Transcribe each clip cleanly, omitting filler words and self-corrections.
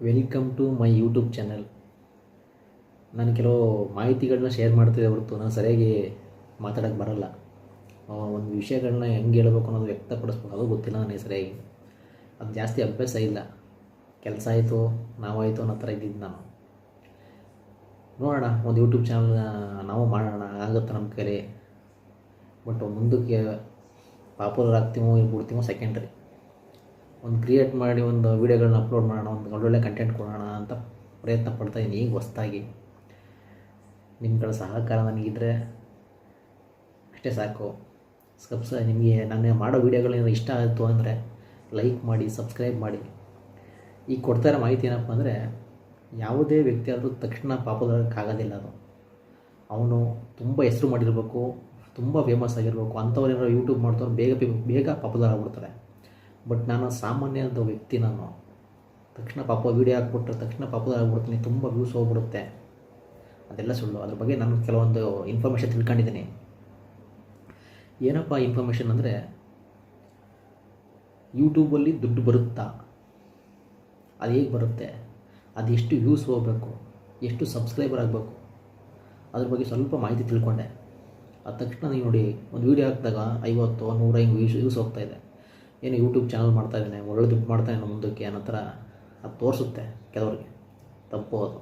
Welcome to my YouTube channel. ನಾನು ಕೆಲವು ಮಾಹಿತಿಗಳನ್ನ ಶೇರ್ ಮಾಡ್ತಿದ್ದೆ ಹೊರತು ನಾನು ಸರಿಯಾಗಿ ಮಾತಾಡೋಕ್ಕೆ ಬರಲ್ಲ. ಒಂದು ವಿಷಯಗಳನ್ನ ಹೆಂಗೆ ಹೇಳ್ಬೇಕು ಅನ್ನೋದು ವ್ಯಕ್ತಪಡಿಸ್ಬೇಕು ಅದು ಗೊತ್ತಿಲ್ಲ ನನಗೆ ಸರಿಯಾಗಿ. ಅದು ಜಾಸ್ತಿ ಅಭ್ಯಾಸ ಇಲ್ಲ. ಕೆಲಸ ಆಯಿತು ನಾವಾಯಿತು ಅನ್ನೋ ಥರ ಇದ್ದಿದ್ದು ನಾನು. ನೋಡೋಣ, ಒಂದು ಯೂಟ್ಯೂಬ್ ಚಾನಲ್ನ ನಾವು ಮಾಡೋಣ, ಆಗುತ್ತೆ ನಮ್ಮ ಕೈಲಿ. ಬಟ್ ಮುಂದಕ್ಕೆ ಪಾಪ್ಯುಲರ್ ಆಗ್ತೀವೋ ಬಿಡ್ತೀವೋ ಸೆಕೆಂಡ್ರಿ. ಒಂದು ಕ್ರಿಯೇಟ್ ಮಾಡಿ ಒಂದು ವೀಡಿಯೋಗಳನ್ನ ಅಪ್ಲೋಡ್ ಮಾಡೋಣ, ಒಂದು ಒಳ್ಳೊಳ್ಳೆ ಕಂಟೆಂಟ್ ಕೊಡೋಣ ಅಂತ ಪ್ರಯತ್ನ ಪಡ್ತಾಯಿದ್ದೀನಿ. ಈಗ ಹೊಸ್ದಾಗಿ ನಿಮ್ಗಳ ಸಹಕಾರ ನನಗಿದ್ರೆ ಅಷ್ಟೇ ಸಾಕು. ನಿಮಗೆ ನಾನು ಮಾಡೋ ವೀಡಿಯೋಗಳೇನಾದ್ರು ಇಷ್ಟ ಆಯಿತು ಅಂದರೆ ಲೈಕ್ ಮಾಡಿ, ಸಬ್ಸ್ಕ್ರೈಬ್ ಮಾಡಿ. ಈಗ ಕೊಡ್ತಾ ಇರೋ ಮಾಹಿತಿ ಏನಪ್ಪ ಅಂದರೆ, ಯಾವುದೇ ವ್ಯಕ್ತಿ ಆದರೂ ತಕ್ಷಣ ಪಾಪ್ಯುಲರ್ಕ್ಕಾಗೋದಿಲ್ಲ. ಅದು ಅವನು ತುಂಬ ಹೆಸರು ಮಾಡಿರಬೇಕು, ತುಂಬ ಫೇಮಸ್ ಆಗಿರಬೇಕು. ಅಂಥವ್ರೇನಾದ್ರು ಯೂಟ್ಯೂಬ್ ಮಾಡ್ತಾರೆ ಬೇಗ ಪಾಪ್ಯುಲರ್ ಆಗಿಬಿಡ್ತಾರೆ. ಬಟ್ ನಾನು ಸಾಮಾನ್ಯದ ವ್ಯಕ್ತಿ. ನಾನು ತಕ್ಷಣ ವೀಡಿಯೋ ಹಾಕ್ಬಿಟ್ರೆ ತಕ್ಷಣ ಪಾಪ್ಯುಲರ್ ಆಗಿಬಿಡ್ತೀನಿ, ತುಂಬ ವ್ಯೂಸ್ ಹೋಗ್ಬಿಡುತ್ತೆ. ಅದೆಲ್ಲ ಸುಳ್ಳು. ಅದ್ರ ಬಗ್ಗೆ ನಾನು ಕೆಲವೊಂದು ಇನ್ಫಾರ್ಮೇಷನ್ ತಿಳ್ಕೊಂಡಿದ್ದೀನಿ. ಏನಪ್ಪ ಇನ್ಫಾರ್ಮೇಷನ್ ಅಂದರೆ, ಯೂಟ್ಯೂಬಲ್ಲಿ ದುಡ್ಡು ಬರುತ್ತಾ, ಅದು ಹೇಗೆ ಬರುತ್ತೆ, ಅದು ಎಷ್ಟು ವ್ಯೂಸ್ ಹೋಗಬೇಕು, ಎಷ್ಟು ಸಬ್ಸ್ಕ್ರೈಬರ್ ಆಗಬೇಕು, ಅದ್ರ ಬಗ್ಗೆ ಸ್ವಲ್ಪ ಮಾಹಿತಿ ತಿಳ್ಕೊಂಡೆ. ಅದು ತಕ್ಷಣ ನೀವು ನೋಡಿ, ಒಂದು ವೀಡಿಯೋ ಹಾಕಿದಾಗ 50 100 ವ್ಯೂಸ್ ಹೋಗ್ತಾಯಿದೆ. ಏನು ಯೂಟ್ಯೂಬ್ ಚಾನಲ್ ಮಾಡ್ತಾಯಿದ್ದಾನೆ, ಒಳ್ಳೆ ದುಡ್ಡು ಮಾಡ್ತಾಯಿದ್ದಾನೆ ಮುಂದಕ್ಕೆ ಅನ್ನೋ ಥರ ಅದು ತೋರಿಸುತ್ತೆ ಕೆಲವರಿಗೆ. ತಪ್ಪು ಅದು.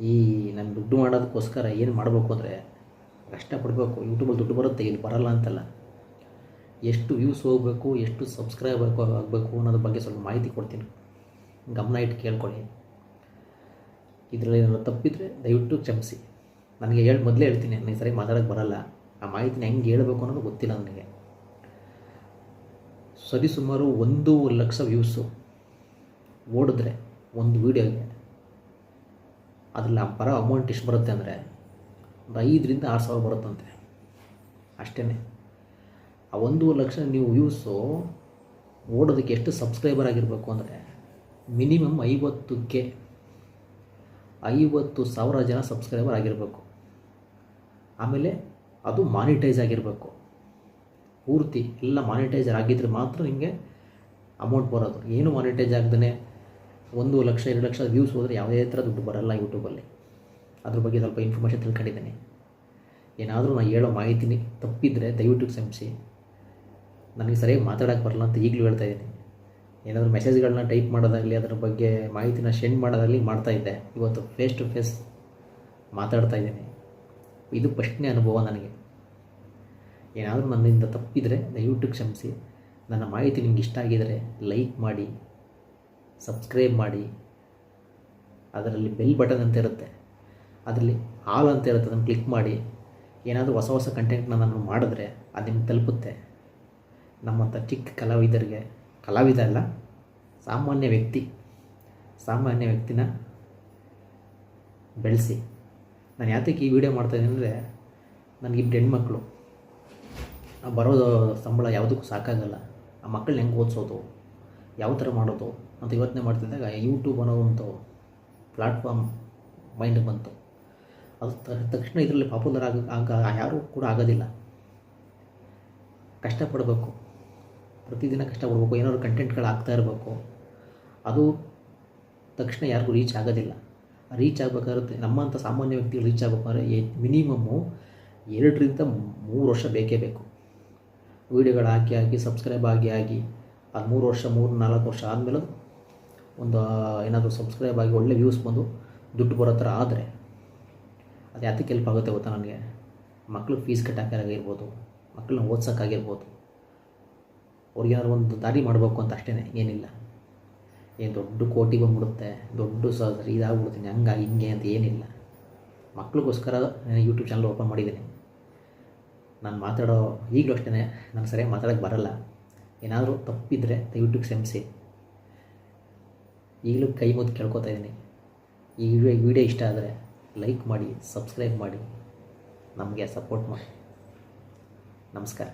ಈ ನಾನು ದುಡ್ಡು ಮಾಡೋದಕ್ಕೋಸ್ಕರ ಏನು ಮಾಡಬೇಕು ಅಂದರೆ, ಕಷ್ಟಪಡಬೇಕು. ಯೂಟ್ಯೂಬಲ್ಲಿ ದುಡ್ಡು ಬರುತ್ತೆ, ಇಲ್ಲಿ ಬರಲ್ಲ ಅಂತಲ್ಲ. ಎಷ್ಟು ವ್ಯೂಸ್ ಹೋಗಬೇಕು, ಎಷ್ಟು ಸಬ್ಸ್ಕ್ರೈಬರ್ ಆಗಬೇಕು ಅನ್ನೋದ್ರ ಬಗ್ಗೆ ಸ್ವಲ್ಪ ಮಾಹಿತಿ ಕೊಡ್ತೀನಿ. ಗಮನ ಇಟ್ಟು ಕೇಳ್ಕೊಳ್ಳಿ. ಇದರಲ್ಲಿ ಏನಾದ್ರು ತಪ್ಪಿದರೆ ದಯವಿಟ್ಟು ಕ್ಷಮಿಸಿ. ನನಗೆ ಮೊದಲೇ ಹೇಳ್ತೀನಿ, ನನಗೆ ಸರಿ ಮಾತಾಡೋಕ್ಕೆ ಬರಲ್ಲ. ಆ ಮಾಹಿತಿನ ಹೆಂಗೆ ಹೇಳಬೇಕು ಅನ್ನೋದು ಗೊತ್ತಿಲ್ಲ ನನಗೆ. ಸರಿಸುಮಾರು 1,00,000 ವ್ಯೂಸು ಓಡಿದ್ರೆ ಒಂದು ವೀಡಿಯೋಗೆ, ಅದರಲ್ಲಿ ಬರೋ ಅಮೌಂಟ್ ಎಷ್ಟು ಬರುತ್ತೆ ಅಂದರೆ, ಒಂದು 5,000 to 6,000 ಬರುತ್ತಂತೆ ಅಷ್ಟೇ. ಆ 1,00,000 ನೀವು ವ್ಯೂಸು ಓಡೋದಕ್ಕೆ ಎಷ್ಟು ಸಬ್ಸ್ಕ್ರೈಬರ್ ಆಗಿರಬೇಕು ಅಂದರೆ, ಮಿನಿಮಮ್ 50,000 ಜನ ಸಬ್ಸ್ಕ್ರೈಬರ್ ಆಗಿರಬೇಕು. ಆಮೇಲೆ ಅದು ಮಾನಿಟೈಸ್ ಆಗಿರಬೇಕು. ಪೂರ್ತಿ ಎಲ್ಲ ಮಾನಿಟೈಸರ್ ಆಗಿದ್ದರೆ ಮಾತ್ರ ನಿಮಗೆ ಅಮೌಂಟ್ ಬರೋದು. ಏನು ಮಾನಿಟೈಸ್ ಆಗದೇ 1,00,000 2,00,000 ವ್ಯೂಸ್ ಹೋದರೆ ಯಾವುದೇ ಥರ ದುಡ್ಡು ಬರಲ್ಲ ಯೂಟ್ಯೂಬಲ್ಲಿ. ಅದ್ರ ಬಗ್ಗೆ ಸ್ವಲ್ಪ ಇನ್ಫಾರ್ಮೇಷನ್ ತಿಳ್ಕೊಂಡಿದ್ದೀನಿ. ಏನಾದರೂ ನಾನು ಹೇಳೋ ಮಾಹಿತಿನಿ ತಪ್ಪಿದರೆ ದಯವಿಟ್ಟು ಕ್ಷಮಿಸಿ. ನನಗೆ ಸರಿಯಾಗಿ ಮಾತಾಡೋಕ್ಕೆ ಬರಲ್ಲ ಅಂತ ಈಗಲೂ ಹೇಳ್ತಾಯಿದ್ದೀನಿ. ಏನಾದರೂ ಮೆಸೇಜ್ಗಳನ್ನ ಟೈಪ್ ಮಾಡೋದಾಗಲಿ, ಅದರ ಬಗ್ಗೆ ಮಾಹಿತಿನ ಸೆಂಡ್ ಮಾಡೋದಾಗಲಿ ಮಾಡ್ತಾಯಿದ್ದೆ. ಇವತ್ತು ಫೇಸ್ ಟು ಫೇಸ್ ಮಾತಾಡ್ತಾಯಿದ್ದೀನಿ. ಇದು ಫಸ್ಟ್ನೇ ಅನುಭವ ನನಗೆ. ಏನಾದರೂ ನನ್ನಿಂದ ತಪ್ಪಿದರೆ ದಯವಿಟ್ಟು ಕ್ಷಮಿಸಿ. ನನ್ನ ಮಾಹಿತಿ ನಿಮ್ಗೆ ಇಷ್ಟ ಆಗಿದರೆ ಲೈಕ್ ಮಾಡಿ, ಸಬ್ಸ್ಕ್ರೈಬ್ ಮಾಡಿ. ಅದರಲ್ಲಿ ಬೆಲ್ ಬಟನ್ ಅಂತ ಇರುತ್ತೆ, ಅದರಲ್ಲಿ ಆಲ್ ಅಂತ ಇರುತ್ತೆ, ಅದನ್ನು ಕ್ಲಿಕ್ ಮಾಡಿ. ಏನಾದರೂ ಹೊಸ ಕಂಟೆಂಟ್ನ ನಾನು ಮಾಡಿದ್ರೆ ಅದು ನಿಮ್ಗೆ ತಲುಪುತ್ತೆ. ನಮ್ಮಂಥ ಚಿಕ್ಕ ಕಲಾವಿದ ಅಲ್ಲ, ಸಾಮಾನ್ಯ ವ್ಯಕ್ತಿನ ಬೆಳೆಸಿ. ನಾನು ಯಾತಕ್ಕೆ ಈ ವಿಡಿಯೋ ಮಾಡ್ತಾಯಿದ್ದೀನಿ ಅಂದರೆ, ನನಗಿಬ್ಬರು ಹೆಣ್ಮಕ್ಳು. ಬರೋದು ಸಂಬಳ ಯಾವುದಕ್ಕೂ ಸಾಕಾಗಲ್ಲ. ಆ ಮಕ್ಕಳನ್ನ ಹೆಂಗೆ ಓದಿಸೋದು, ಯಾವ ಥರ ಮಾಡೋದು ಅಂತ ಯೋಚನೆ ಮಾಡ್ತಿದ್ದಾಗ ಯೂಟ್ಯೂಬ್ ಅನ್ನೋ ಒಂದು ಪ್ಲ್ಯಾಟ್ಫಾರ್ಮ್ ಮೈಂಡಿಗೆ ಬಂತು. ಅದು ತಕ್ಷಣ ಇದರಲ್ಲಿ ಪಾಪ್ಯುಲರ್ ಯಾರೂ ಕೂಡ ಆಗೋದಿಲ್ಲ. ಕಷ್ಟಪಡಬೇಕು, ಪ್ರತಿದಿನ ಕಷ್ಟಪಡಬೇಕು. ಏನಾದ್ರು ಕಂಟೆಂಟ್ಗಳು ಆಗ್ತಾ ಇರಬೇಕು. ಅದು ತಕ್ಷಣ ಯಾರಿಗೂ ರೀಚ್ ಆಗೋದಿಲ್ಲ. ರೀಚ್ ಆಗಬೇಕಾದ್ರೆ ನಮ್ಮಂಥ ಸಾಮಾನ್ಯ ವ್ಯಕ್ತಿಗಳು ರೀಚ್ ಆಗಬೇಕಾದ್ರೆ ಮಿನಿಮಮ್ಮು 2 to 3 ವರ್ಷ ಬೇಕೇ ಬೇಕು. ವೀಡಿಯೋಗಳು ಹಾಕಿ ಸಬ್ಸ್ಕ್ರೈಬ್ ಆಗಿ ಅದು 3 ವರ್ಷ 3-4 ವರ್ಷ ಆದಮೇಲೆ ಒಂದು ಏನಾದರೂ ಸಬ್ಸ್ಕ್ರೈಬ್ ಆಗಿ ಒಳ್ಳೆ ವ್ಯೂಸ್ ಬಂದು ದುಡ್ಡು ಬರೋ ಥರ ಆದರೆ ಅದು ಯಾತಕ್ಕೆ ಹೆಲ್ಪ್ ಆಗುತ್ತೆ ಗೊತ್ತಾ ನನಗೆ? ಮಕ್ಳಿಗೆ ಫೀಸ್ ಕಟ್ಟೋಕ್ಕಾಗಿರ್ಬೋದು, ಮಕ್ಕಳನ್ನ ಓದ್ಸೋಕ್ಕಾಗಿರ್ಬೋದು. ಅವ್ರಿಗೇನಾದ್ರು ಒಂದು ದಾರಿ ಮಾಡಬೇಕು ಅಂತ ಅಷ್ಟೇ, ಏನಿಲ್ಲ. ಏನು ದೊಡ್ಡ ಕೋಟಿ ಬಂದ್ಬಿಡುತ್ತೆ, ದೊಡ್ಡ ಇದಾಗ್ಬಿಡ್ತೀನಿ ಹಿಂಗೆ ಅಂತ ಏನಿಲ್ಲ. ಮಕ್ಳಿಗೋಸ್ಕರ ಯೂಟ್ಯೂಬ್ ಚಾನಲ್ ಓಪನ್ ಮಾಡಿದ್ದೀನಿ. ನಾನು ಮಾತಾಡೋ ಈಗಲೂ ಅಷ್ಟೇ, ನಾನು ಸರಿಯಾಗಿ ಮಾತಾಡೋಕ್ಕೆ ಬರಲ್ಲ. ಏನಾದರೂ ತಪ್ಪಿದರೆ ದಯವಿಟ್ಟು ಕ್ಷಮಿಸಿ. ಈಗಲೂ ಕೈ ಮುದ್ದು ಕೇಳ್ಕೊತಾ ಇದ್ದೀನಿ. ಈ ವಿಡಿಯೋ ಇಷ್ಟ ಆದರೆ ಲೈಕ್ ಮಾಡಿ, ಸಬ್ಸ್ಕ್ರೈಬ್ ಮಾಡಿ, ನಮಗೆ ಸಪೋರ್ಟ್ ಮಾಡಿ. ನಮಸ್ಕಾರ.